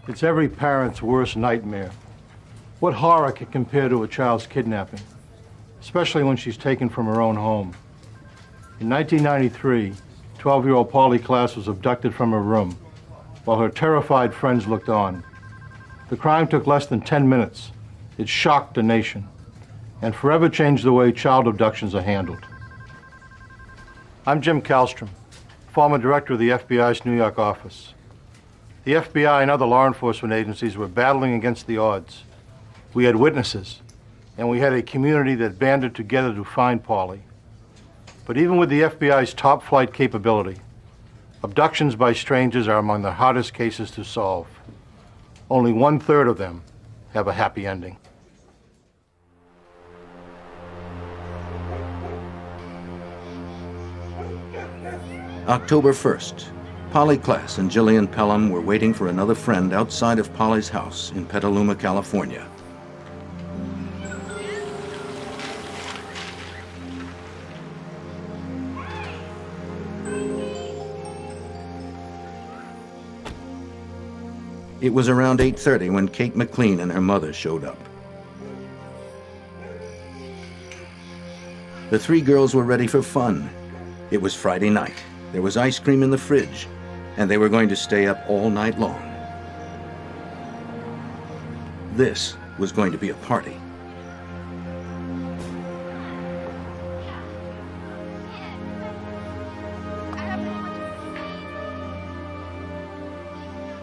It's every parent's worst nightmare. What horror can compare to a child's kidnapping, especially when she's taken from her own home? In 1993, 12-year-old Klaas was abducted from her room while her terrified friends looked on. The crime took less than 10 minutes. It shocked the nation and forever changed the way child abductions are handled. I'm Jim Kallstrom, former director of the FBI's New York office. The FBI and other law enforcement agencies were battling against the odds. We had witnesses, and we had a community that banded together to find Paulie. But even with the FBI's top flight capability, abductions by strangers are among the hardest cases to solve. Only 1/3 of them have a happy ending. October 1st, Polly Klaas and Jillian Pelham were waiting for another friend outside of Polly's house in Petaluma, California. It was around 8:30 when Kate McLean and her mother showed up. The three girls were ready for fun. It was Friday night. There was ice cream in the fridge, and they were going to stay up all night long. This was going to be a party.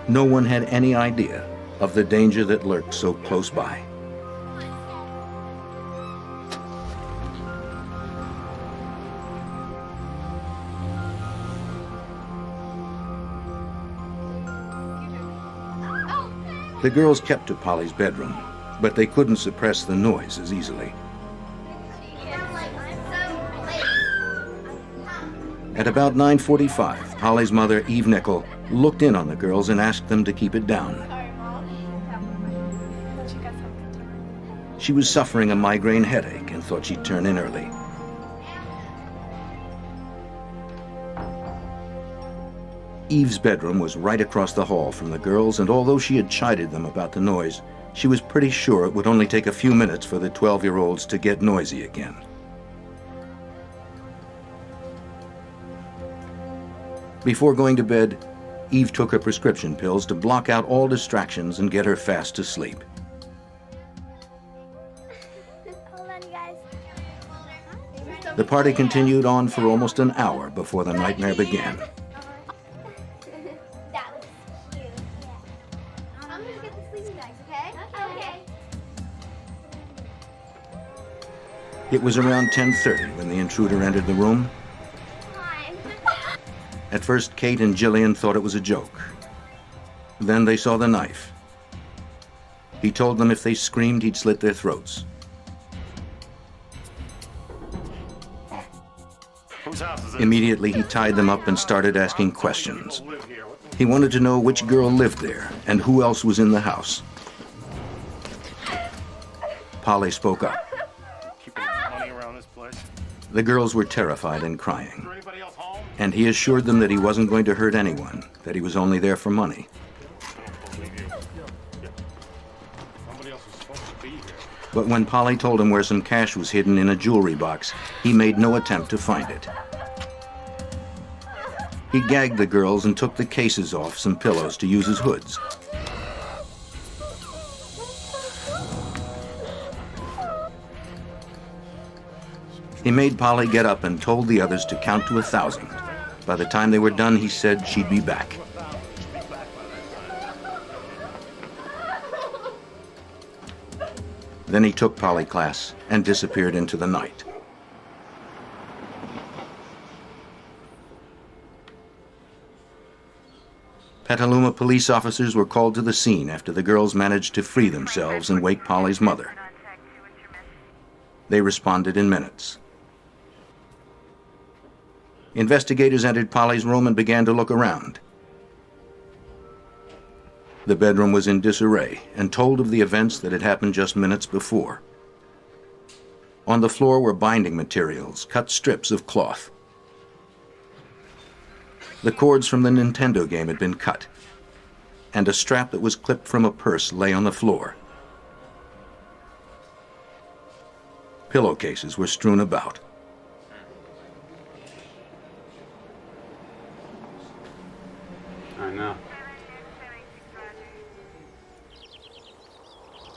No one had any idea of the danger that lurked so close by. The girls kept to Polly's bedroom, but they couldn't suppress the noise as easily. At about 9:45, Polly's mother, Eve Nickel, looked in on the girls and asked them to keep it down. She was suffering a migraine headache and thought she'd turn in early. Eve's bedroom was right across the hall from the girls, and although she had chided them about the noise, she was pretty sure it would only take a few minutes for the 12-year-olds to get noisy again. Before going to bed, Eve took her prescription pills to block out all distractions and get her fast to sleep. The party continued on for almost an hour before the nightmare began. It was around 10:30 when the intruder entered the room. At first, Kate and Jillian thought it was a joke. Then they saw the knife. He told them if they screamed, he'd slit their throats. Immediately, he tied them up and started asking questions. He wanted to know which girl lived there and who else was in the house. Polly spoke up. The girls were terrified and crying, and he assured them that he wasn't going to hurt anyone, that he was only there for money. But when Polly told him where some cash was hidden in a jewelry box, he made no attempt to find it. He gagged the girls and took the cases off some pillows to use as hoods. He made Polly get up and told the others to count to 1,000. By the time they were done, he said she'd be back. Then he took Polly Klaas and disappeared into the night. Petaluma police officers were called to the scene after the girls managed to free themselves and wake Polly's mother. They responded in minutes. Investigators entered Polly's room and began to look around. The bedroom was in disarray and told of the events that had happened just minutes before. On the floor were binding materials, cut strips of cloth. The cords from the Nintendo game had been cut. and a strap that was clipped from a purse lay on the floor. Pillowcases were strewn about. I know.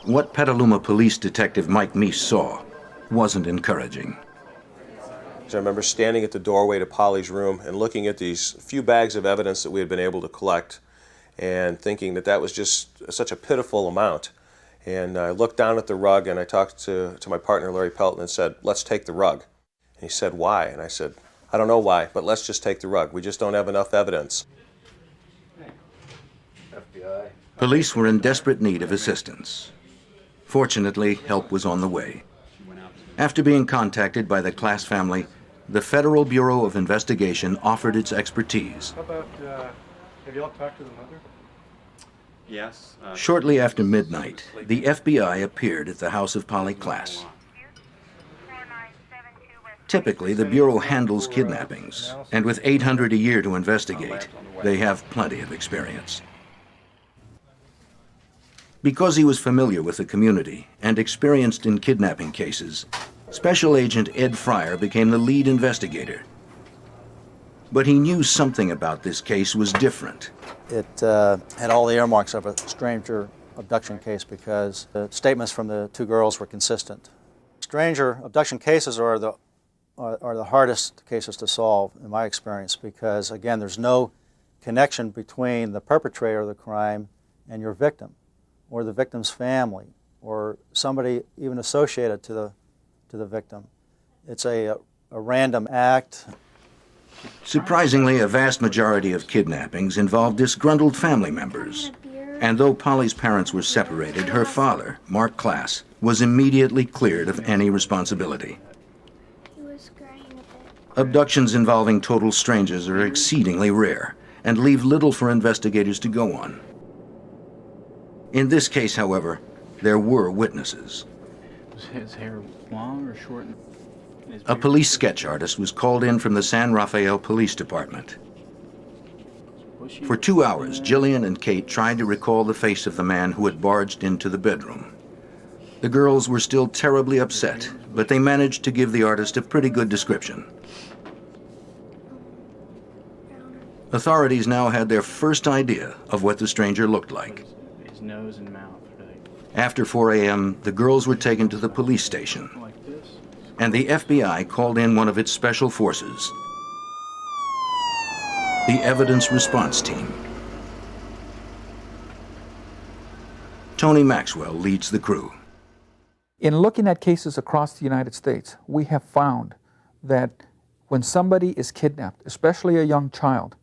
What Petaluma Police Detective Mike Meese saw wasn't encouraging. So I remember standing at the doorway to Polly's room and looking at these few bags of evidence that we had been able to collect and thinking that that was just such a pitiful amount. And I looked down at the rug and I talked to my partner, Larry Pelton, and said, "Let's take the rug." And he said, "Why?" And I said, "I don't know why, but let's just take the rug. We just don't have enough evidence." FBI. Police were in desperate need of assistance. Fortunately, help was on the way. After being contacted by the Klaas family, the Federal Bureau of Investigation offered its expertise. How about, have you all talked to the mother? Yes. Shortly after midnight, the FBI appeared at the house of Polly Klaas. Typically, the Bureau handles kidnappings, and with 800 a year to investigate, they have plenty of experience. Because he was familiar with the community and experienced in kidnapping cases, Special Agent Ed Fryer became the lead investigator. But he knew something about this case was different. It had all the earmarks of a stranger abduction case because the statements from the two girls were consistent. Stranger abduction cases are the hardest cases to solve, in my experience, because, again, there's no connection between the perpetrator of the crime and your victim, or the victim's family, or somebody even associated to the victim. It's a random act. Surprisingly, a vast majority of kidnappings involved disgruntled family members. And though Polly's parents were separated, her father, Mark Klaas, was immediately cleared of any responsibility. Abductions involving total strangers are exceedingly rare and leave little for investigators to go on. In this case, however, there were witnesses. Was his hair long or short? A police sketch artist was called in from the San Rafael Police Department. For 2 hours, Jillian and Kate tried to recall the face of the man who had barged into the bedroom. The girls were still terribly upset, but they managed to give the artist a pretty good description. Authorities now had their first idea of what the stranger looked like. His nose and mouth, really. After 4 a.m., the girls were taken to the police station, Like this. and the FBI called in one of its special forces, the Evidence Response Team. Tony Maxwell leads the crew. In looking at cases across the United States, we have found that when somebody is kidnapped, especially a young child,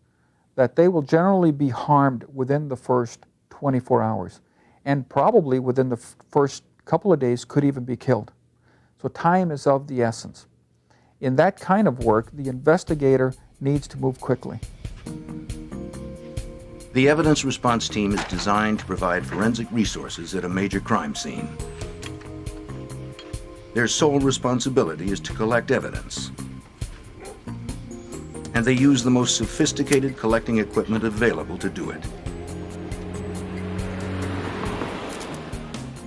that they will generally be harmed within the first 24 hours, and probably within the first couple of days could even be killed. So time is of the essence. In that kind of work, the investigator needs to move quickly. The Evidence Response Team is designed to provide forensic resources at a major crime scene. Their sole responsibility is to collect evidence, and they use the most sophisticated collecting equipment available to do it.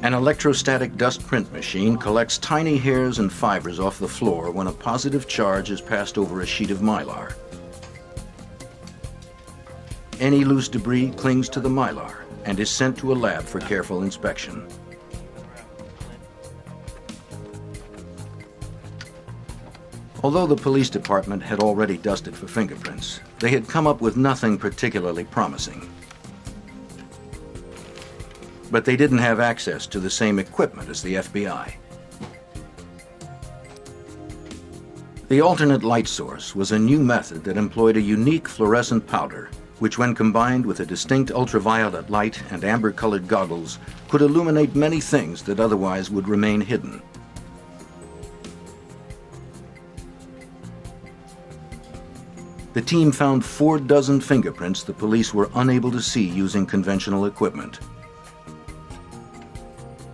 An electrostatic dust print machine collects tiny hairs and fibers off the floor when a positive charge is passed over a sheet of mylar. Any loose debris clings to the mylar and is sent to a lab for careful inspection. Although the police department had already dusted for fingerprints, they had come up with nothing particularly promising. But they didn't have access to the same equipment as the FBI. The alternate light source was a new method that employed a unique fluorescent powder, which when combined with a distinct ultraviolet light and amber-colored goggles, could illuminate many things that otherwise would remain hidden. The team found 4 dozen fingerprints the police were unable to see using conventional equipment.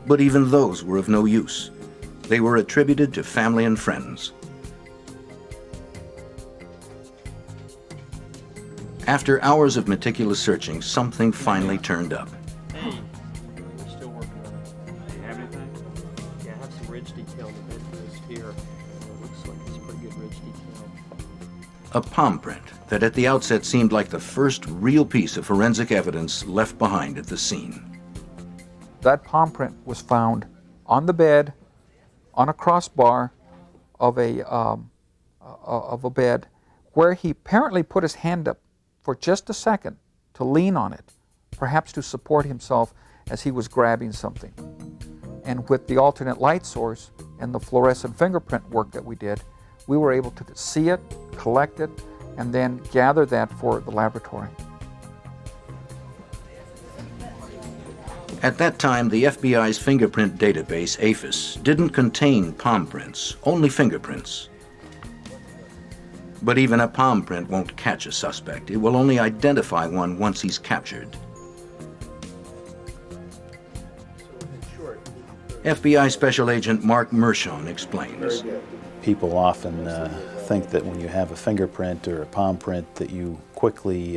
But even those were of no use. They were attributed to family and friends. After hours of meticulous searching, something finally turned up. We're still working on it. Do you have anything? Yeah, I have some ridge detail on the bedpost here. It looks like it's pretty good ridge detail. A palm print that at the outset seemed like the first real piece of forensic evidence left behind at the scene. That palm print was found on the bed, on a crossbar of a bed, where he apparently put his hand up for just a second to lean on it, perhaps to support himself as he was grabbing something. And with the alternate light source and the fluorescent fingerprint work that we did, we were able to see it, collect it, and then gather that for the laboratory. At that time, the FBI's fingerprint database, AFIS, didn't contain palm prints, only fingerprints. But even a palm print won't catch a suspect. It will only identify one once he's captured. FBI Special Agent Mark Mershon explains. People often think that when you have a fingerprint or a palm print that you quickly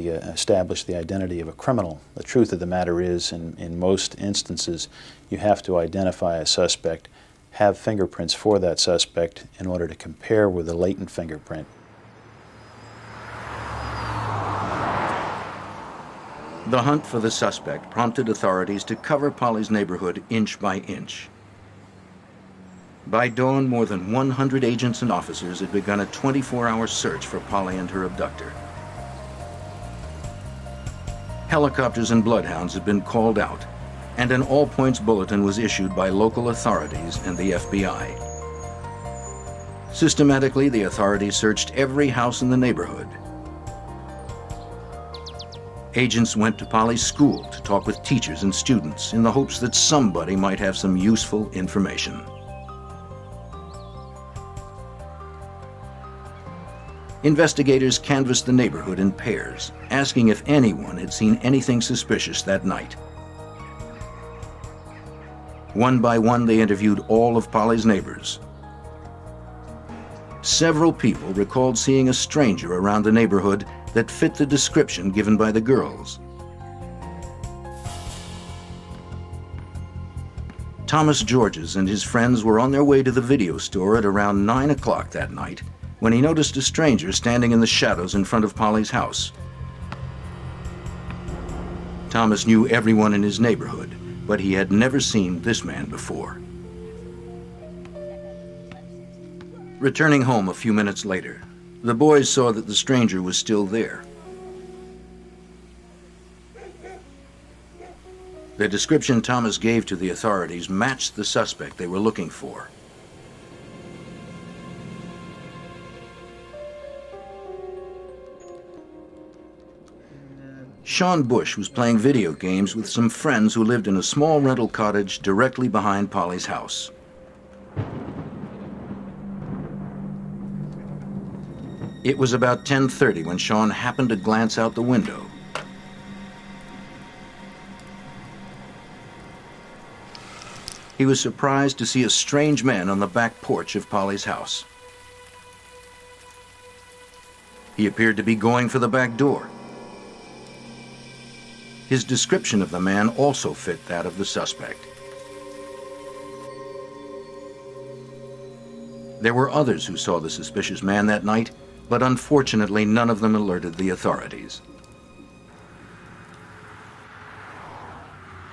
establish the identity of a criminal. The truth of the matter is, in most instances, you have to identify a suspect, have fingerprints for that suspect in order to compare with a latent fingerprint. The hunt for the suspect prompted authorities to cover Polly's neighborhood inch by inch. By dawn, more than 100 agents and officers had begun a 24-hour search for Polly and her abductor. Helicopters and bloodhounds had been called out, and an all-points bulletin was issued by local authorities and the FBI. Systematically, the authorities searched every house in the neighborhood. Agents went to Polly's school to talk with teachers and students in the hopes that somebody might have some useful information. Investigators canvassed the neighborhood in pairs, asking if anyone had seen anything suspicious that night. One by one, they interviewed all of Polly's neighbors. Several people recalled seeing a stranger around the neighborhood that fit the description given by the girls. Thomas Georges and his friends were on their way to the video store at around 9 o'clock that night when he noticed a stranger standing in the shadows in front of Polly's house. Thomas knew everyone in his neighborhood, but he had never seen this man before. Returning home a few minutes later, the boys saw that the stranger was still there. The description Thomas gave to the authorities matched the suspect they were looking for. Sean Bush was playing video games with some friends who lived in a small rental cottage directly behind Polly's house. It was about 10:30 when Sean happened to glance out the window. He was surprised to see a strange man on the back porch of Polly's house. He appeared to be going for the back door. His description of the man also fit that of the suspect. There were others who saw the suspicious man that night, but unfortunately none of them alerted the authorities.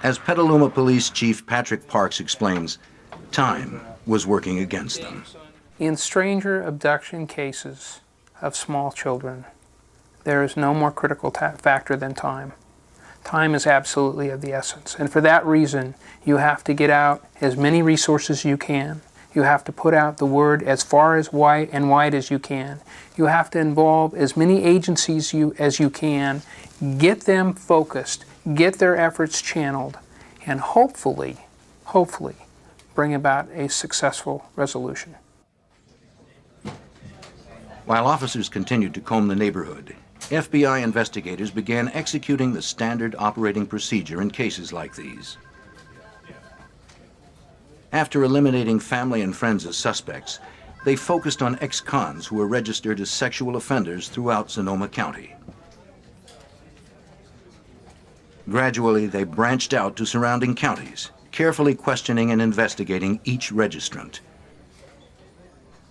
As Petaluma Police Chief Patrick Parks explains, time was working against them. In stranger abduction cases of small children, there is no more critical factor than time. Time is absolutely of the essence. And for that reason, you have to get out as many resources as you can. You have to put out the word as far as wide as you can. You have to involve as many agencies as you can, get them focused, get their efforts channeled, and hopefully, bring about a successful resolution. While officers continued to comb the neighborhood, FBI investigators began executing the standard operating procedure in cases like these. After eliminating family and friends as suspects, they focused on ex-cons who were registered as sexual offenders throughout Sonoma County. Gradually, they branched out to surrounding counties, carefully questioning and investigating each registrant.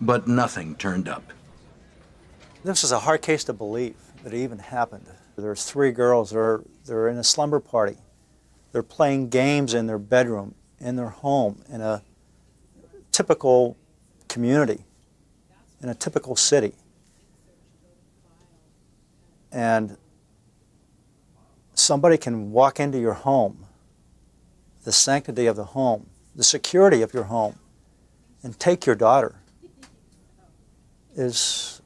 But nothing turned up. This is a hard case to believe that it even happened. There's 3 girls, they're in a slumber party. They're playing games in their bedroom, in their home, in a typical community, in a typical city. And somebody can walk into your home, the sanctity of the home, the security of your home, and take your daughter is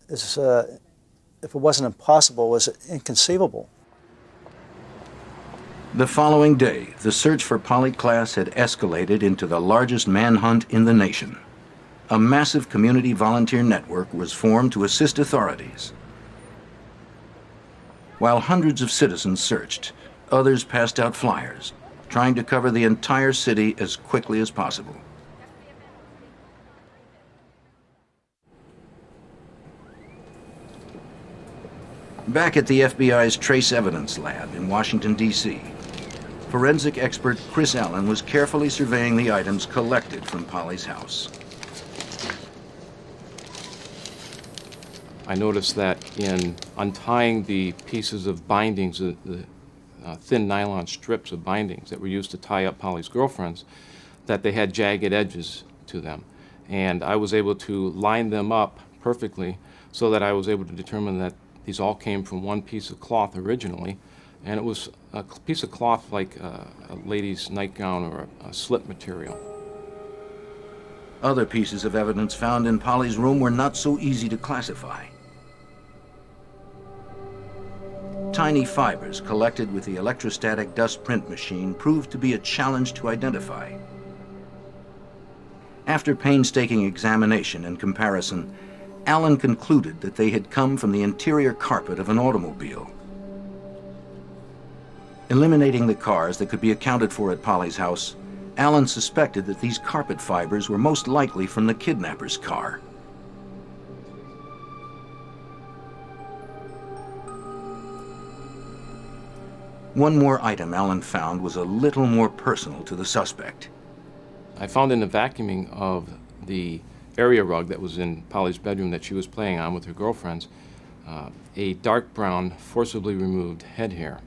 if it wasn't impossible, was inconceivable. The following day, the search for Polly Klaas had escalated into the largest manhunt in the nation. A massive community volunteer network was formed to assist authorities. While hundreds of citizens searched, others passed out flyers, trying to cover the entire city as quickly as possible. Back at the FBI's Trace Evidence Lab in Washington, D.C., forensic expert Chris Allen was carefully surveying the items collected from Polly's house. I noticed that in untying the pieces of bindings, the thin nylon strips of bindings that were used to tie up Polly's girlfriends, that they had jagged edges to them. And I was able to line them up perfectly so that I was able to determine that these all came from one piece of cloth originally, and it was a piece of cloth like a lady's nightgown or a slip material. Other pieces of evidence found in Polly's room were not so easy to classify. Tiny fibers collected with the electrostatic dust print machine proved to be a challenge to identify. After painstaking examination and comparison, Allen concluded that they had come from the interior carpet of an automobile. Eliminating the cars that could be accounted for at Polly's house, Allen suspected that these carpet fibers were most likely from the kidnapper's car. One more item Allen found was a little more personal to the suspect. I found in the vacuuming of the area rug that was in Polly's bedroom that she was playing on with her girlfriends, a dark brown, forcibly removed head hair.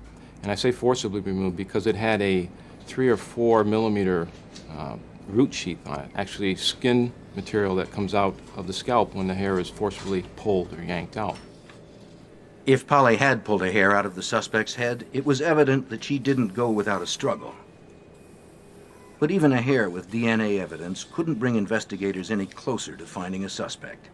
And I say forcibly removed because it had a 3 or 4 millimeter root sheath on it, actually skin material that comes out of the scalp when the hair is forcibly pulled or yanked out. If Polly had pulled a hair out of the suspect's head, it was evident that she didn't go without a struggle. But even a hair with DNA evidence couldn't bring investigators any closer to finding a suspect.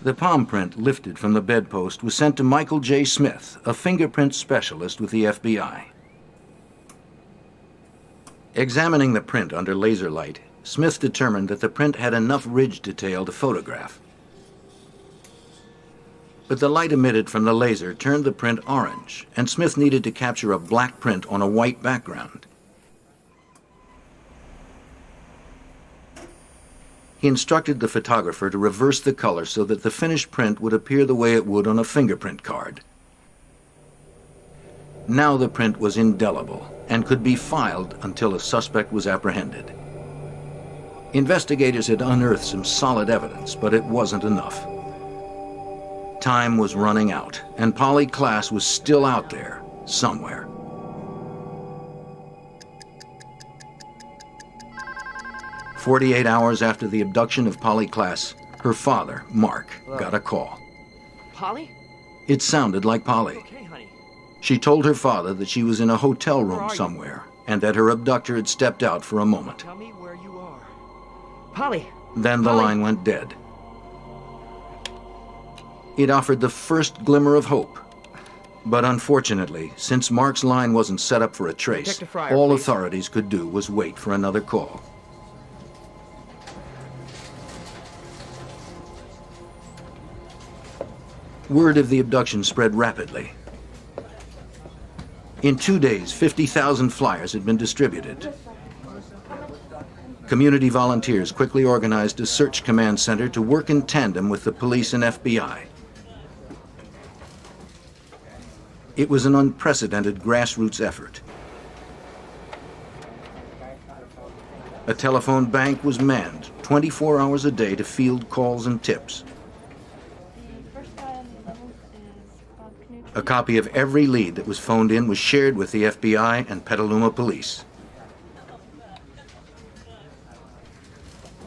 The palm print lifted from the bedpost was sent to Michael J. Smith, a fingerprint specialist with the FBI. Examining the print under laser light, Smith determined that the print had enough ridge detail to photograph. But the light emitted from the laser turned the print orange, and Smith needed to capture a black print on a white background. He instructed the photographer to reverse the color so that the finished print would appear the way it would on a fingerprint card. Now the print was indelible and could be filed until a suspect was apprehended. Investigators had unearthed some solid evidence, but it wasn't enough. Time was running out, and Polly Klaas was still out there, somewhere. "48 hours after the abduction of Polly Klaas, her father, Mark, got a call. Polly? It sounded like Polly. Okay, honey. She told her father that she was in a hotel room somewhere, and that her abductor had stepped out for a moment. Tell me where you are. Polly! Then the line went dead. It offered the first glimmer of hope. But unfortunately, since Mark's line wasn't set up for a trace, Detective Fryer, all please. authorities could do was wait for another call. Word of the abduction spread rapidly. In 2 days, 50,000 flyers had been distributed. Community volunteers quickly organized a search command center to work in tandem with the police and FBI. It was an unprecedented grassroots effort. A telephone bank was manned 24 hours a day to field calls and tips. A copy of every lead that was phoned in was shared with the FBI and Petaluma police.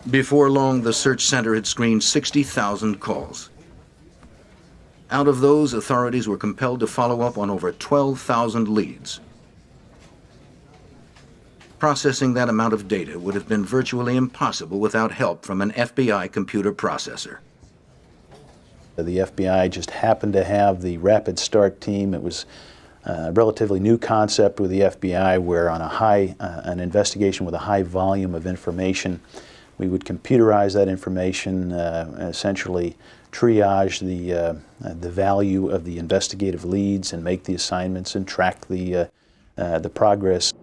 Before long, the search center had screened 60,000 calls. Out of those, authorities were compelled to follow up on over 12,000 leads. Processing that amount of data would have been virtually impossible without help from an FBI computer processor. The FBI just happened to have the Rapid Start team. It was a relatively new concept with the FBI, where on an investigation with a high volume of information, we would computerize that information, essentially triage the value of the investigative leads and make the assignments and track the progress.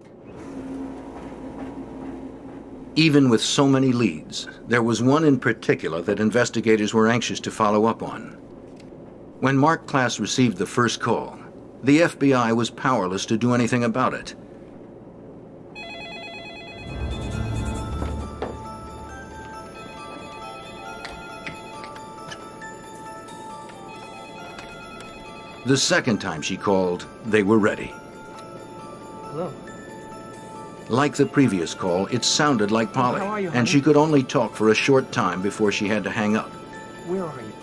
Even with so many leads, there was one in particular that investigators were anxious to follow up on. When Mark Klaas received the first call, the FBI was powerless to do anything about it. The second time she called, they were ready. Hello. Like the previous call, it sounded like Polly, How are you, and honey? she could only talk for a short time before she had to hang up. Where are you?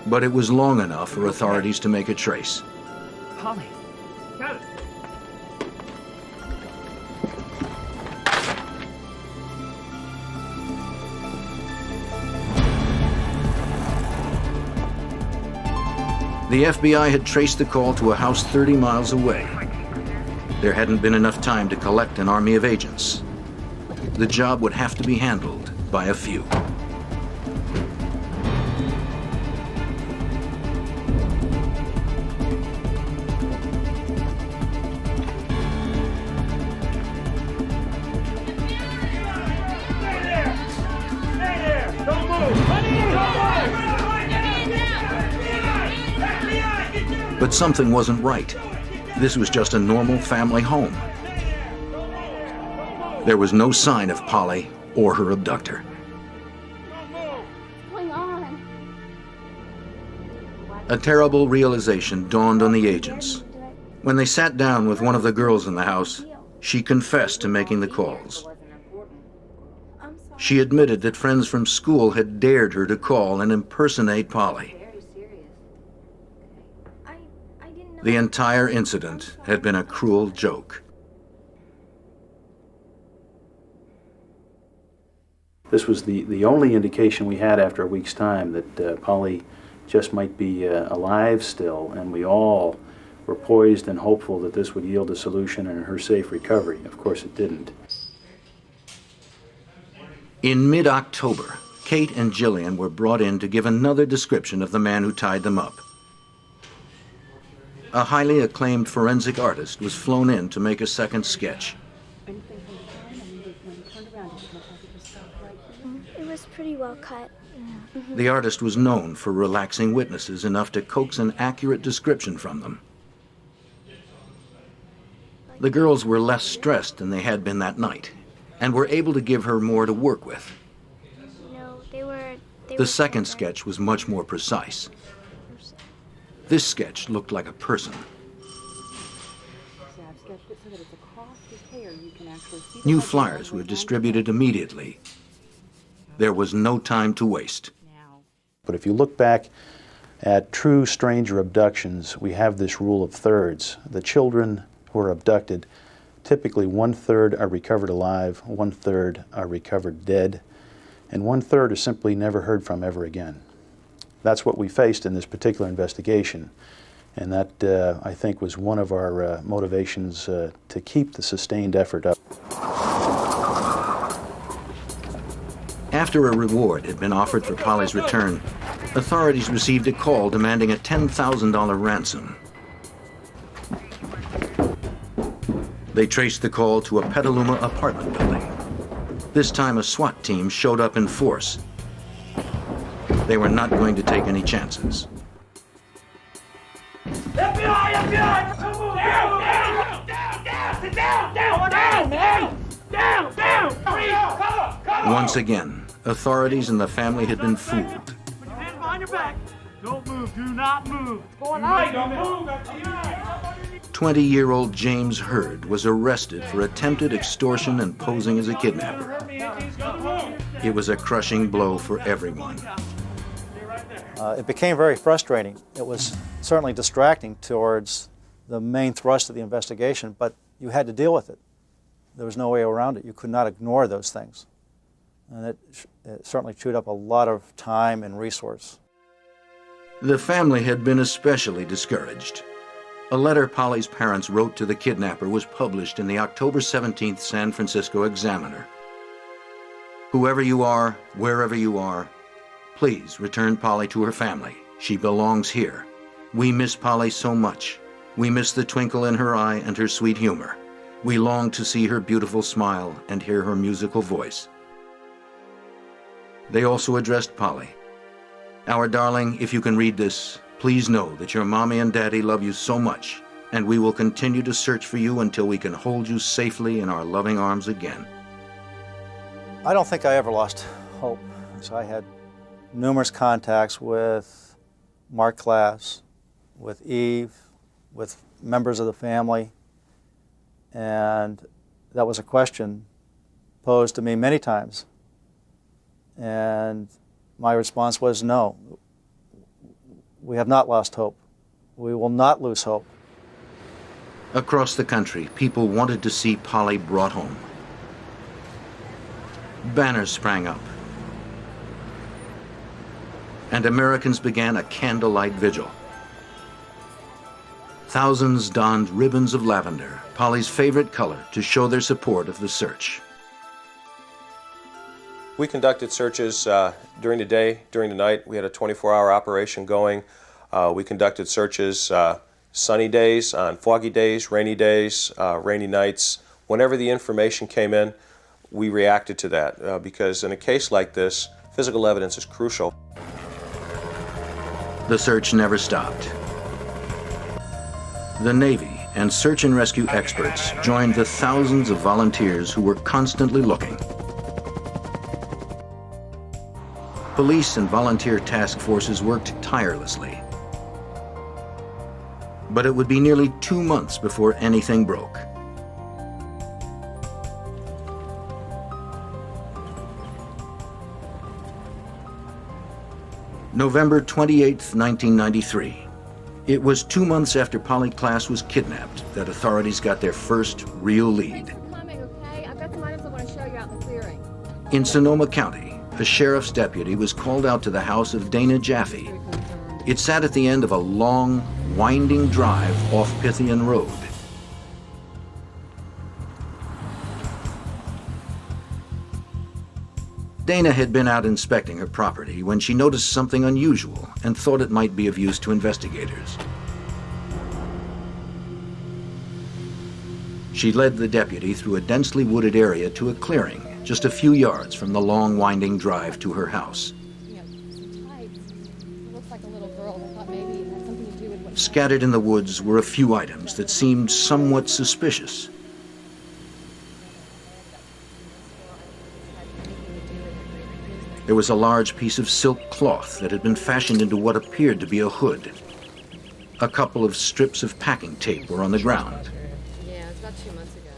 But it was long enough for authorities to make a trace. Polly. Got it. The FBI had traced the call to a house 30 miles away. There hadn't been enough time to collect an army of agents. The job would have to be handled by a few. But something wasn't right. This was just a normal family home. There was no sign of Polly or her abductor. What's going on? A terrible realization dawned on the agents. When they sat down with one of the girls in the house, she confessed to making the calls. She admitted that friends from school had dared her to call and impersonate Polly. The entire incident had been a cruel joke. This was the only indication we had after a week's time that Polly just might be alive still, and we all were poised and hopeful that this would yield a solution and her safe recovery. Of course it didn't. In mid-October, Kate and Jillian were brought in to give another description of the man who tied them up. A highly acclaimed forensic artist was flown in to make a second sketch. It was pretty well cut. The artist was known for relaxing witnesses enough to coax an accurate description from them. The girls were less stressed than they had been that night, and were able to give her more to work with. No, they were The second sketch was much more precise. This sketch looked like a person. New flyers were distributed immediately. There was no time to waste. But if you look back at true stranger abductions, we have this rule of thirds. The children who are abducted, typically 1/3 are recovered alive, 1/3 are recovered dead, and 1/3 are simply never heard from ever again. That's what we faced in this particular investigation, and that, I think, was one of our motivations to keep the sustained effort up. After a reward had been offered for Polly's return, authorities received a call demanding a $10,000 ransom. They traced the call to a Petaluma apartment building. This time a SWAT team showed up in force. They were not going to take any chances. FBI! FBI! Come on! Down! Man! Down! Once again, authorities and the family had been fooled. Hands behind your back. Don't move. Do not move. Going on. Don't move. 20-year-old James Hurd was arrested for attempted extortion and posing as a kidnapper. It was a crushing blow for everyone. It became very frustrating. It was certainly distracting towards the main thrust of the investigation, but you had to deal with it. There was no way around it. You could not ignore those things. And it certainly chewed up a lot of time and resource. The family had been especially discouraged. A letter Polly's parents wrote to the kidnapper was published in the October 17th San Francisco Examiner. Whoever you are, wherever you are, please return Polly to her family. She belongs here. We miss Polly so much. We miss the twinkle in her eye and her sweet humor. We long to see her beautiful smile and hear her musical voice. They also addressed Polly. Our darling, if you can read this, please know that your mommy and daddy love you so much, and we will continue to search for you until we can hold you safely in our loving arms again. I don't think I ever lost hope. So I had numerous contacts with Mark Klaas, with Eve, with members of the family, and that was a question posed to me many times. And my response was no. We have not lost hope. We will not lose hope. Across the country, people wanted to see Polly brought home. Banners sprang up, and Americans began a candlelight vigil. Thousands donned ribbons of lavender, Polly's favorite color, to show their support of the search. We conducted searches during the day, during the night. We had a 24-hour operation going. We conducted searches sunny days, on foggy days, rainy nights. Whenever the information came in, we reacted to that because in a case like this, physical evidence is crucial. The search never stopped. The Navy and search and rescue experts joined the thousands of volunteers who were constantly looking. Police and volunteer task forces worked tirelessly. But it would be nearly 2 months before anything broke. November 28, 1993. It was 2 months after Polly Klaas was kidnapped that authorities got their first real lead. In Sonoma County, a sheriff's deputy was called out to the house of Dana Jaffe. It sat at the end of a long, winding drive off Pythian Road. Dana had been out inspecting her property when she noticed something unusual and thought it might be of use to investigators. She led the deputy through a densely wooded area to a clearing just a few yards from the long, winding drive to her house. Scattered in the woods were a few items that seemed somewhat suspicious. There was a large piece of silk cloth that had been fashioned into what appeared to be a hood. A couple of strips of packing tape were on the ground. Yeah, it's about 2 months ago.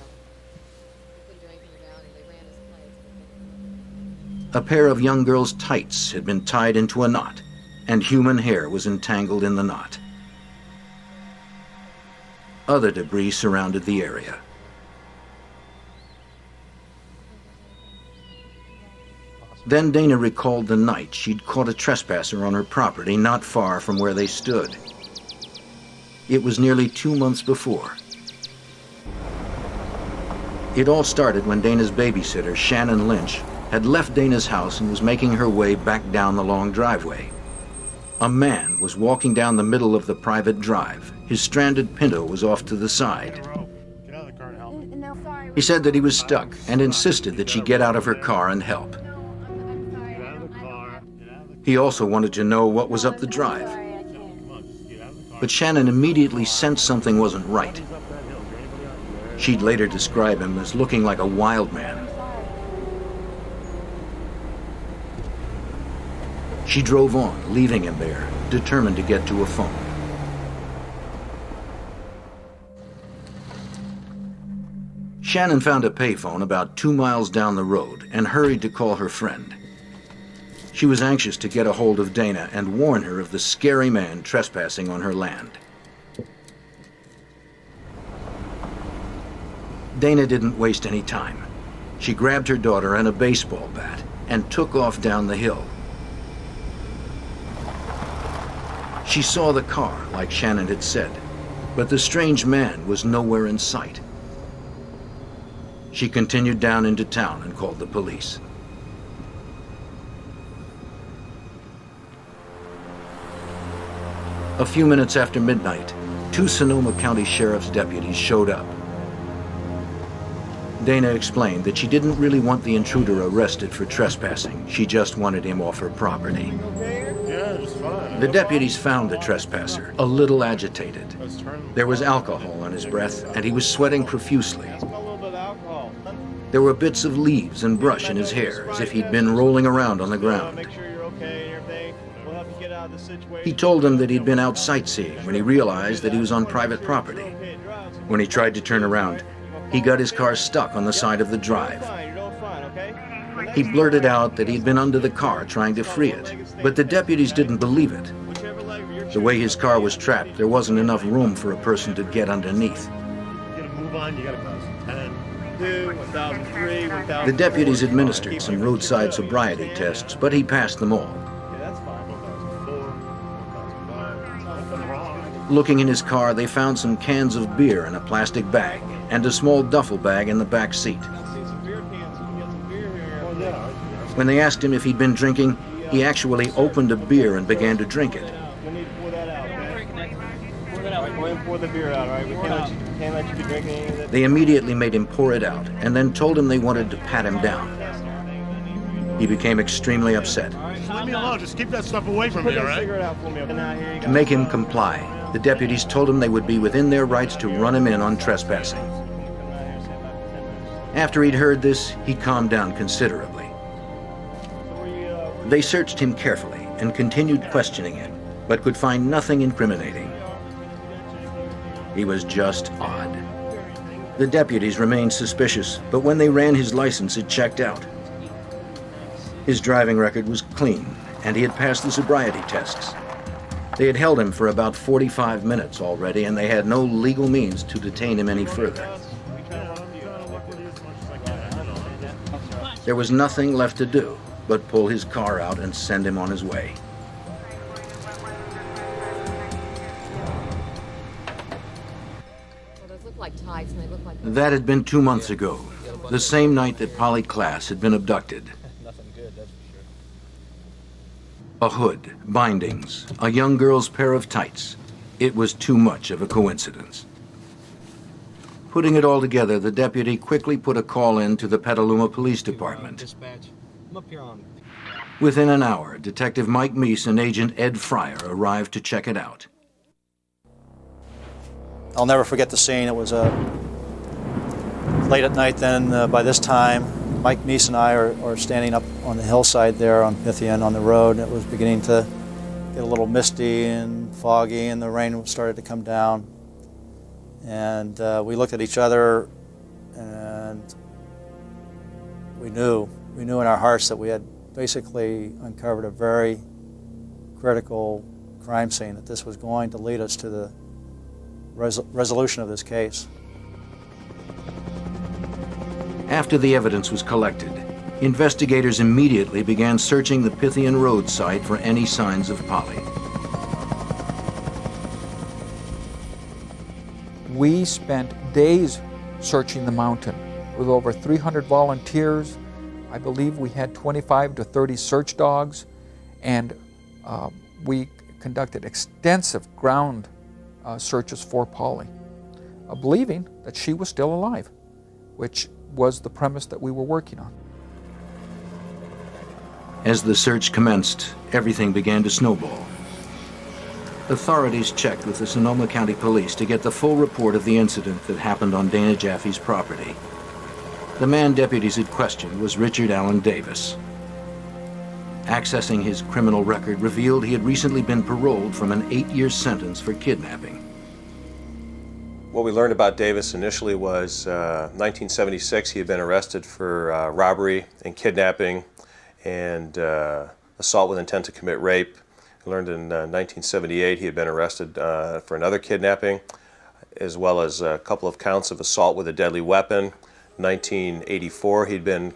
A pair of young girl's tights had been tied into a knot, and human hair was entangled in the knot. Other debris surrounded the area. Then Dana recalled the night she'd caught a trespasser on her property not far from where they stood. It was nearly 2 months before. It all started when Dana's babysitter, Shannon Lynch, had left Dana's house and was making her way back down the long driveway. A man was walking down the middle of the private drive. His stranded Pinto was off to the side. Get out of the car and help. He said that he was stuck and insisted that she get out of her car and help. He also wanted to know what was up the drive. But Shannon immediately sensed something wasn't right. She'd later describe him as looking like a wild man. She drove on, leaving him there, determined to get to a phone. Shannon found a payphone about 2 miles down the road and hurried to call her friend. She was anxious to get a hold of Dana and warn her of the scary man trespassing on her land. Dana didn't waste any time. She grabbed her daughter and a baseball bat and took off down the hill. She saw the car, like Shannon had said, but the strange man was nowhere in sight. She continued down into town and called the police. A few minutes after midnight, 2 Sonoma County Sheriff's deputies showed up. Dana explained that she didn't really want the intruder arrested for trespassing. She just wanted him off her property. The deputies found the trespasser, a little agitated. There was alcohol on his breath, and he was sweating profusely. There were bits of leaves and brush in his hair, as if he'd been rolling around on the ground. He told them that he'd been out sightseeing when he realized that he was on private property. When he tried to turn around, he got his car stuck on the side of the drive. He blurted out that he'd been under the car trying to free it, but the deputies didn't believe it. The way his car was trapped, there wasn't enough room for a person to get underneath. The deputies administered some roadside sobriety tests, but he passed them all. Looking in his car, they found some cans of beer in a plastic bag and a small duffel bag in the back seat. When they asked him if he'd been drinking, he actually opened a beer and began to drink it. They immediately made him pour it out and then told him they wanted to pat him down. He became extremely upset. Leave me alone. Just keep that stuff away from me, all right? To make him comply, the deputies told him they would be within their rights to run him in on trespassing. After he'd heard this, he calmed down considerably. They searched him carefully and continued questioning him, but could find nothing incriminating. He was just odd. The deputies remained suspicious, but when they ran his license, it checked out. His driving record was clean, and he had passed the sobriety tests. They had held him for about 45 minutes already, and they had no legal means to detain him any further. There was nothing left to do but pull his car out and send him on his way. That had been 2 months ago, the same night that Polly Klaas had been abducted. A hood, bindings, a young girl's pair of tights. It was too much of a coincidence. Putting it all together, the deputy quickly put a call in to the Petaluma Police Department. Within an hour, Detective Mike Meese and Agent Ed Fryer arrived to check it out. I'll never forget the scene. It was late at night then. By this time, Mike Meese and I are standing up on the hillside there on Pythian on the road. It was beginning to get a little misty and foggy, and the rain started to come down. And we looked at each other, and we knew in our hearts that we had basically uncovered a very critical crime scene, that this was going to lead us to the resolution of this case. After the evidence was collected, investigators immediately began searching the Pythian Road site for any signs of Polly. We spent days searching the mountain with over 300 volunteers. I believe we had 25 to 30 search dogs, and we conducted extensive ground searches for Polly, believing that she was still alive. which was the premise that we were working on. As the search commenced, everything began to snowball. Authorities checked with the Sonoma County Police to get the full report of the incident that happened on Dana Jaffe's property. The man deputies had questioned was Richard Allen Davis. Accessing his criminal record revealed he had recently been paroled from an 8-year sentence for kidnapping. What we learned about Davis initially was 1976 he had been arrested for robbery and kidnapping and assault with intent to commit rape. We learned in 1978 he had been arrested for another kidnapping, as well as a couple of counts of assault with a deadly weapon. 1984 he'd been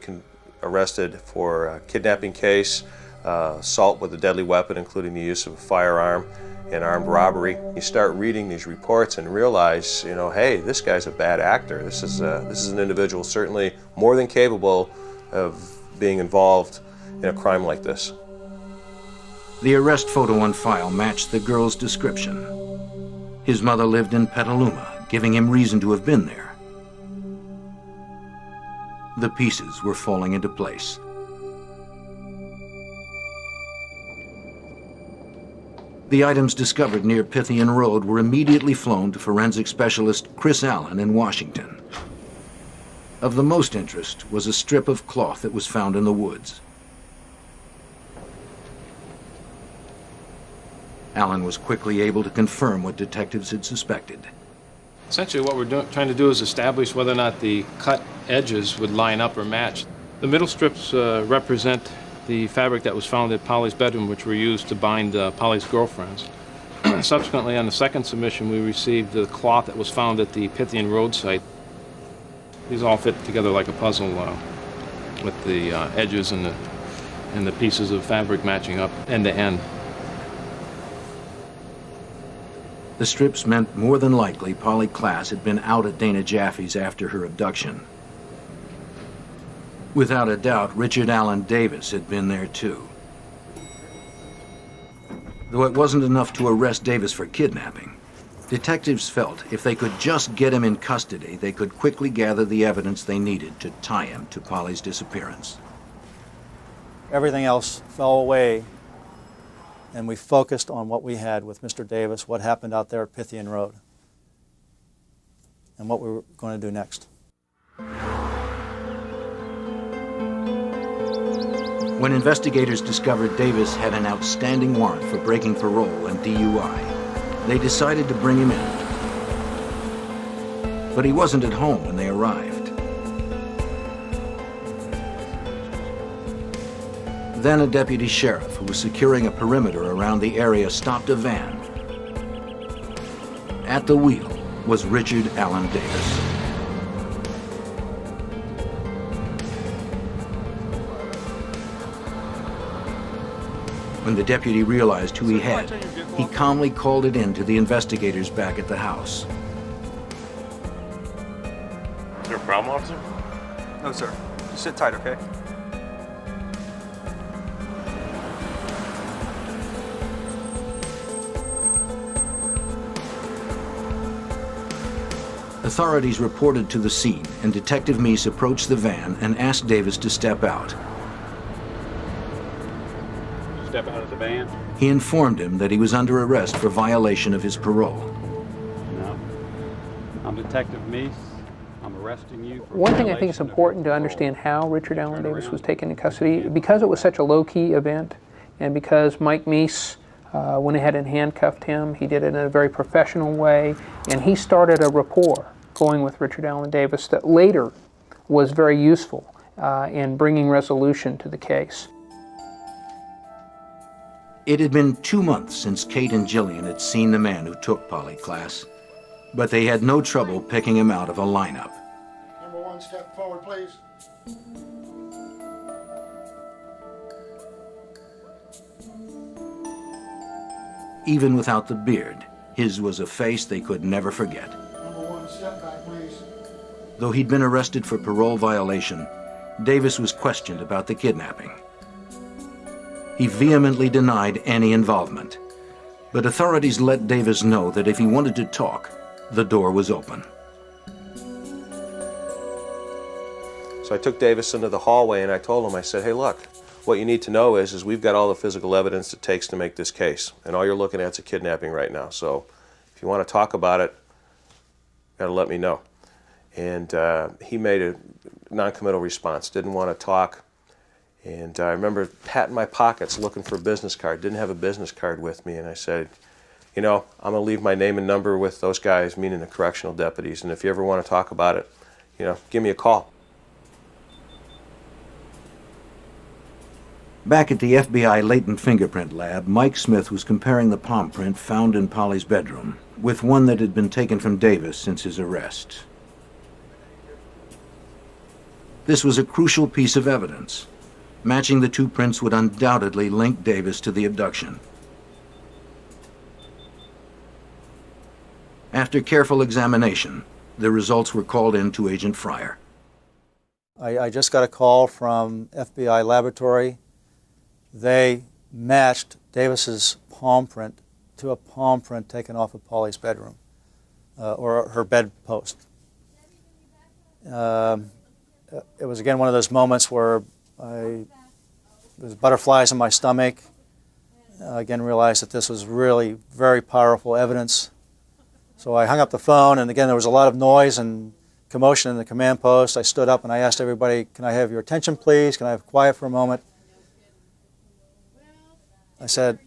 arrested for a kidnapping case, assault with a deadly weapon, including the use of a firearm, and armed robbery. You start reading these reports and realize, you know, hey, this guy's a bad actor. This is an individual certainly more than capable of being involved in a crime like this. The arrest photo on file matched the girl's description. His mother lived in Petaluma, giving him reason to have been there. The pieces were falling into place. The items discovered near Pythian Road were immediately flown to forensic specialist Chris Allen in Washington. Of the most interest was a strip of cloth that was found in the woods. Allen was quickly able to confirm what detectives had suspected. Essentially what we're trying to do is establish whether or not the cut edges would line up or match. The middle strips represent the fabric that was found at Polly's bedroom, which were used to bind Polly's girlfriends. Subsequently, on the second submission, we received the cloth that was found at the Pythian Road site. These all fit together like a puzzle with the edges and the pieces of fabric matching up end to end. The strips meant more than likely Polly Klaas had been out at Dana Jaffe's after her abduction. Without a doubt, Richard Allen Davis had been there too. Though it wasn't enough to arrest Davis for kidnapping, detectives felt if they could just get him in custody, they could quickly gather the evidence they needed to tie him to Polly's disappearance. Everything else fell away, and we focused on what we had with Mr. Davis, what happened out there at Pythian Road, and what we were going to do next. When investigators discovered Davis had an outstanding warrant for breaking parole and DUI, they decided to bring him in. But he wasn't at home when they arrived. Then a deputy sheriff who was securing a perimeter around the area stopped a van. At the wheel was Richard Allen Davis. When the deputy realized who he had, he calmly called it in to the investigators back at the house. Is there a problem, officer? No, sir. Just sit tight, okay? Authorities reported to the scene, and Detective Meese approached the van and asked Davis to step out. Step out of the van? He informed him that he was under arrest for violation of his parole. No. I'm Detective Meese. I'm arresting you for One thing I think it's important to understand how Richard Allen Davis was taken into custody, because it was such a low-key event, and because Mike Meese went ahead and handcuffed him. He did it in a very professional way, and he started a rapport going with Richard Allen Davis that later was very useful in bringing resolution to the case. It had been 2 months since Kate and Jillian had seen the man who took Polly Klaas, but they had no trouble picking him out of a lineup. Number one, step forward, please. Even without the beard, his was a face they could never forget. Number one, step back, please. Though he'd been arrested for parole violation, Davis was questioned about the kidnapping. He vehemently denied any involvement, but authorities let Davis know that if he wanted to talk, the door was open. So I took Davis into the hallway and I told him, I said, hey, look, what you need to know is we've got all the physical evidence it takes to make this case. And all you're looking at is a kidnapping right now. So if you want to talk about it, you got to let me know. And he made a non-committal response, didn't want to talk. And I remember patting my pockets looking for a business card, didn't have a business card with me. And I said, you know, I'm going to leave my name and number with those guys, meaning the correctional deputies. And if you ever want to talk about it, you know, give me a call. Back at the FBI latent fingerprint lab, Mike Smith was comparing the palm print found in Polly's bedroom with one that had been taken from Davis since his arrest. This was a crucial piece of evidence. Matching the two prints would undoubtedly link Davis to the abduction. After careful examination, the results were called in to Agent Fryer. I just got a call from FBI laboratory. They matched Davis's palm print to a palm print taken off of Polly's bedroom, or her bedpost. It was again one of those moments where there was butterflies in my stomach. Again, realized that this was really very powerful evidence. So I hung up the phone, and again there was a lot of noise and commotion in the command post. I stood up and I asked everybody, "Can I have your attention, please? Can I have quiet for a moment?" I said,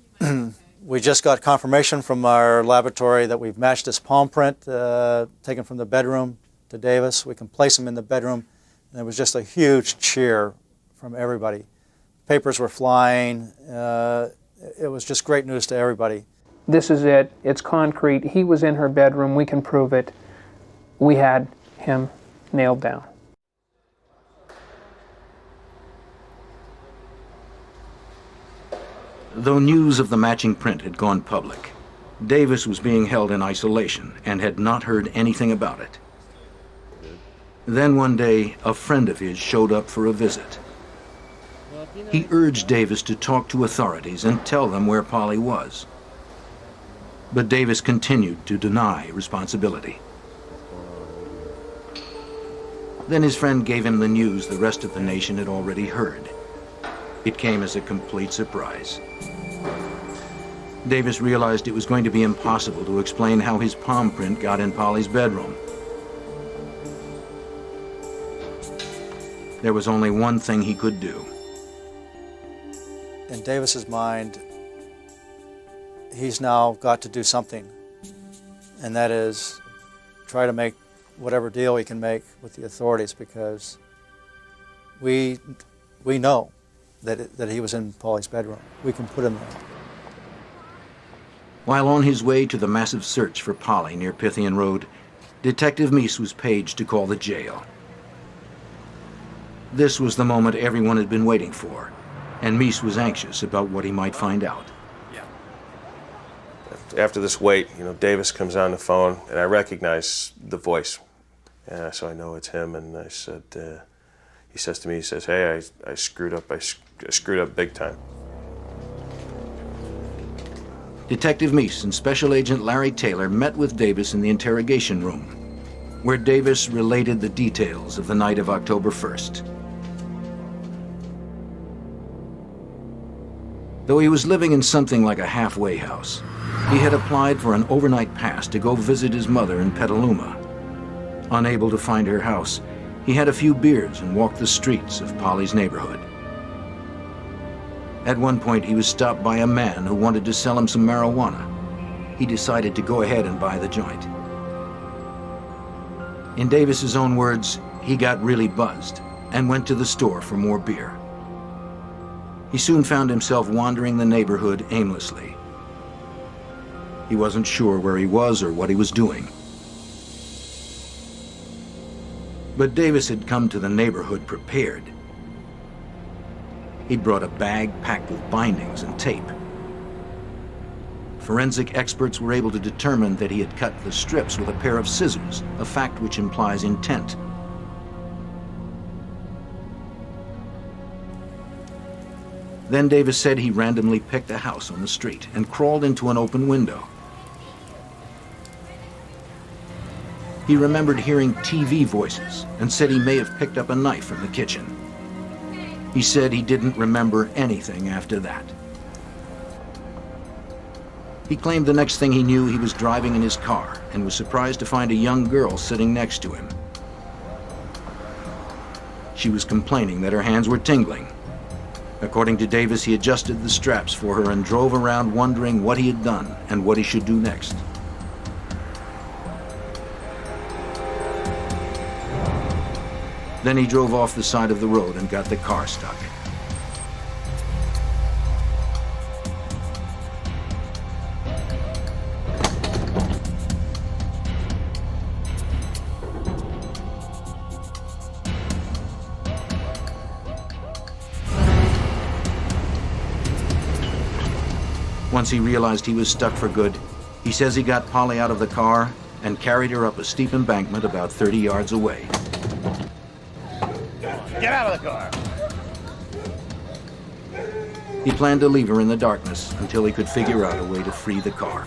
we just got confirmation from our laboratory that we've matched this palm print taken from the bedroom to Davis. We can place him in the bedroom. And there was just a huge cheer from everybody. Papers were flying. It was just great news to everybody. This is it. It's concrete. He was in her bedroom. We can prove it. We had him nailed down. Though news of the matching print had gone public, Davis was being held in isolation and had not heard anything about it. Then one day, a friend of his showed up for a visit. He urged Davis to talk to authorities and tell them where Polly was. But Davis continued to deny responsibility. Then his friend gave him the news the rest of the nation had already heard. It came as a complete surprise. Davis realized it was going to be impossible to explain how his palm print got in Polly's bedroom. There was only one thing he could do. In Davis's mind, he's now got to do something, and that is try to make whatever deal he can make with the authorities, because we know that he was in Polly's bedroom. We can put him there. While on his way to the massive search for Polly near Pythian Road, Detective Meese was paged to call the jail. This was the moment everyone had been waiting for, and Meese was anxious about what he might find out. After this wait, you know, Davis comes on the phone, and I recognize the voice. So I know it's him, and I said, he says to me, he says, "Hey, I screwed up. I screwed up big time." Detective Meese and Special Agent Larry Taylor met with Davis in the interrogation room, where Davis related the details of the night of October 1st. Though he was living in something like a halfway house, he had applied for an overnight pass to go visit his mother in Petaluma. Unable to find her house, he had a few beers and walked the streets of Polly's neighborhood. At one point, he was stopped by a man who wanted to sell him some marijuana. He decided to go ahead and buy the joint. In Davis's own words, he got really buzzed and went to the store for more beer. He soon found himself wandering the neighborhood aimlessly. He wasn't sure where he was or what he was doing. But Davis had come to the neighborhood prepared. He'd brought a bag packed with bindings and tape. Forensic experts were able to determine that he had cut the strips with a pair of scissors, a fact which implies intent. Then Davis said he randomly picked a house on the street and crawled into an open window. He remembered hearing TV voices and said he may have picked up a knife from the kitchen. He said he didn't remember anything after that. He claimed the next thing he knew, he was driving in his car and was surprised to find a young girl sitting next to him. She was complaining that her hands were tingling. According to Davis, he adjusted the straps for her and drove around wondering what he had done and what he should do next. Then he drove off the side of the road and got the car stuck. Once he realized he was stuck for good, he says he got Polly out of the car and carried her up a steep embankment about 30 yards away. Get out of the car! He planned to leave her in the darkness until he could figure out a way to free the car.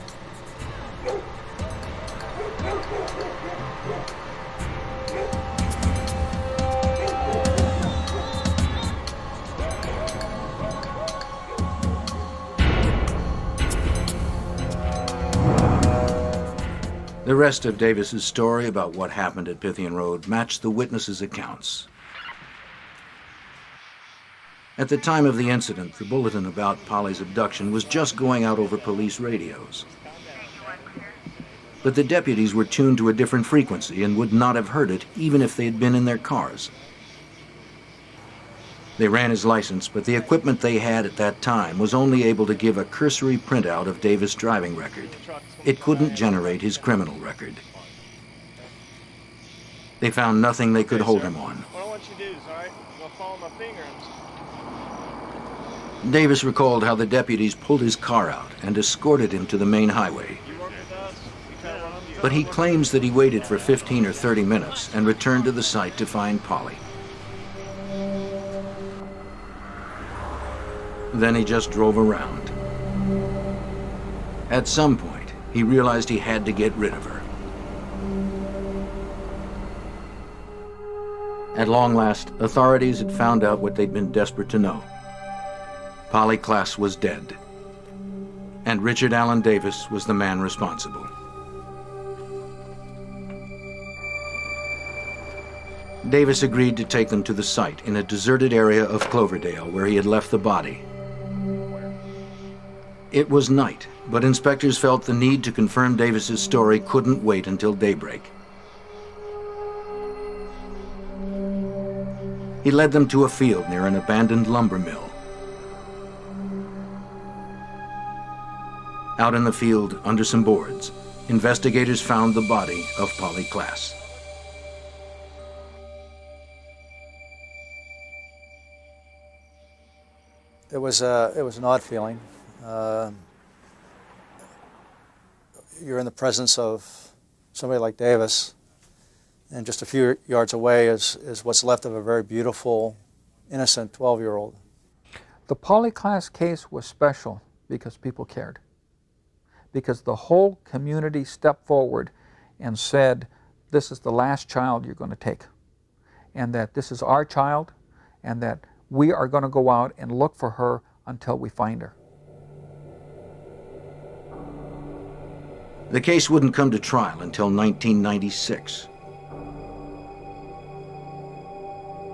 The rest of Davis's story about what happened at Pythian Road matched the witnesses' accounts. At the time of the incident, the bulletin about Polly's abduction was just going out over police radios. But the deputies were tuned to a different frequency and would not have heard it even if they had been in their cars. They ran his license, but the equipment they had at that time was only able to give a cursory printout of Davis' driving record. It couldn't generate his criminal record. They found nothing they could hold him on. What I want you to do is, all right, I'm going to follow my finger. Davis recalled how the deputies pulled his car out and escorted him to the main highway. But he claims that he waited for 15 or 30 minutes and returned to the site to find Polly. Then he just drove around. At some point, he realized he had to get rid of her. At long last, authorities had found out what they'd been desperate to know. Polly Klaas was dead, and Richard Allen Davis was the man responsible. Davis agreed to take them to the site in a deserted area of Cloverdale where he had left the body. It was night, but inspectors felt the need to confirm Davis's story couldn't wait until daybreak. He led them to a field near an abandoned lumber mill. Out in the field, under some boards, investigators found the body of Polly Klaas. It was an odd feeling. You're in the presence of somebody like Davis, and just a few yards away is what's left of a very beautiful, innocent 12-year-old. The Polly Klaas case was special because people cared. Because the whole community stepped forward and said, this is the last child you're going to take, and that this is our child, and that we are going to go out and look for her until we find her. The case wouldn't come to trial until 1996.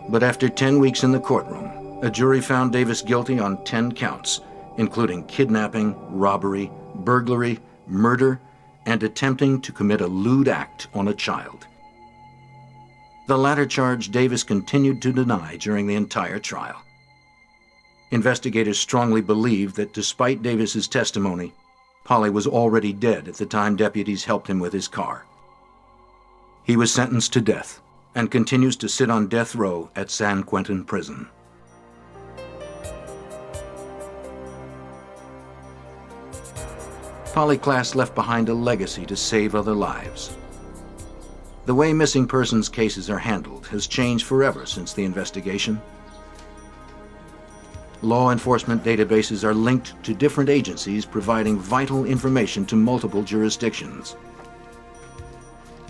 But after 10 weeks in the courtroom, a jury found Davis guilty on 10 counts, including kidnapping, robbery, burglary, murder, and attempting to commit a lewd act on a child. The latter charge Davis continued to deny during the entire trial. Investigators strongly believed that despite Davis's testimony, Polly was already dead at the time deputies helped him with his car. He was sentenced to death and continues to sit on death row at San Quentin Prison. Polly Klaas left behind a legacy to save other lives. The way missing persons cases are handled has changed forever since the investigation. Law enforcement databases are linked to different agencies providing vital information to multiple jurisdictions.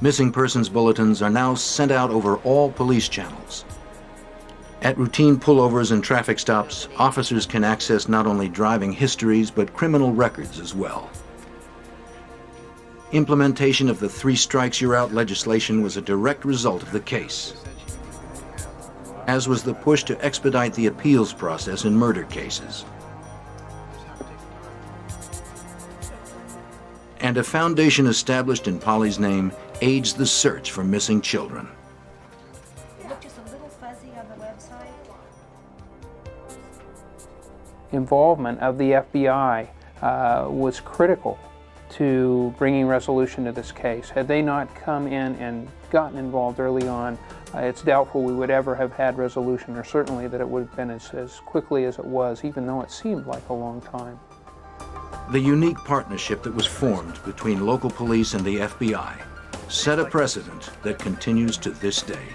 Missing persons bulletins are now sent out over all police channels. At routine pullovers and traffic stops, officers can access not only driving histories but criminal records as well. Implementation of the 3 strikes you're out legislation was a direct result of the case, as was the push to expedite the appeals process in murder cases. And a foundation established in Polly's name aids the search for missing children. It looked just a little fuzzy on the website. Involvement of the FBI was critical to bringing resolution to this case. Had they not come in and gotten involved early on, it's doubtful we would ever have had resolution, or certainly that it would have been as quickly as it was, even though it seemed like a long time. The unique partnership that was formed between local police and the FBI set a precedent that continues to this day.